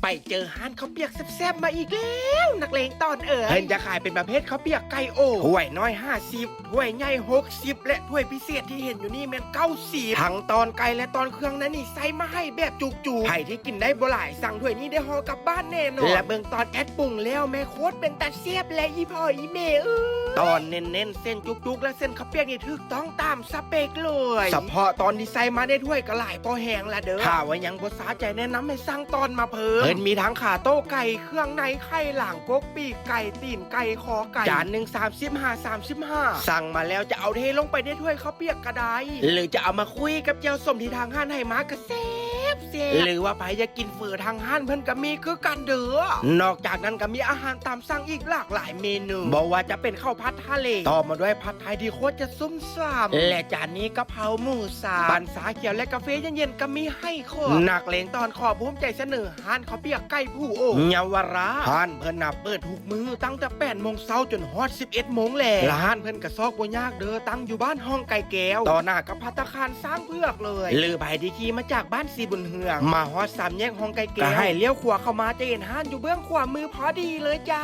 ไปเจอห้านข้าวเปียกแซ่บๆมาอีกแล้วนักเลงตอนเพิ่นจะขายเป็นประเภทข้าวเปียกไก่โอ่ถ้วยน้อย50ถ้วยใหญ่60และถ้วยพิเศษที่เห็นอยู่นี่แม่น90ทั้งตอนไก่และตอนเครื่องนั้นนี่ใส่มาให้แบบจุกๆใครที่กินได้บ่หลายสั่งถ้วยนี้ได้ห่อกลับบ้านแน่นอนและเบิ่งตอนแอดปรุงแล้วแม่โคตรเป็นตาแซ่บและอีพ่ออีแม่ตอนเน้นๆเส้นจุกๆและเส้นข้าวเปียกนี่ถูกต้องตามสเปคเลยเฉพาะตอนที่ใส่มาในถ้วยก็หลายพอแห้งละเด้อถ้าว่ายังบ่สาใจแนะนำให้สั่งตอนมาเพิ่นมีทั้งขาโต้ไก่เครื่องในไข่หลังกกปีกไก่ตีนไก่คอไก่จานหนึ่ง35สั่งมาแล้วจะเอาเทลงไปในถ้วยข้าวเปียกก็ได้หรือจะเอามาคุยกับเจ้าส้มที่ทางห้านให้มาก็แซ่บหรือว่าไปจะกินเฟอทางห้านเพิ่นก็มีคือกันเด้อนอกจากนั้นก็มีอาหารตามสั่งอีกหลากหลายเมนูบอกว่าจะเป็นข้าวผัดทะเลต่อมาด้วยผัดไทยที่โคตรจะซุ่มซ่ามและจานนี้กะเพราหมูสับปั่นสาเขียวและกาแฟเย็นๆก็มีให้ขอนักเลงตอนขอภูมิใจเสนอห้านข้าวเปียกไก่ผู้โอ่งเยาวราชห้านเพิ่นเปิดทุกมื้อตั้งแต่8 โมงเช้าจนฮอด11 โมงแลงร้านเพิ่นก็ซอกบ่ยากเด้อตั้งอยู่บ้านห้องไก่แก้วต่อหน้ากับภัตตาคารสร้างเพือกเลยหรือใบดีขี่มาจากบ้านสีบุญเฮืองมาฮอด3 แยกห้องไก่แก้วก็ให้เลี้ยวขวาเข้ามาจะเห็นห้านอยู่เบื้องขวามือพอดีเลยจ้า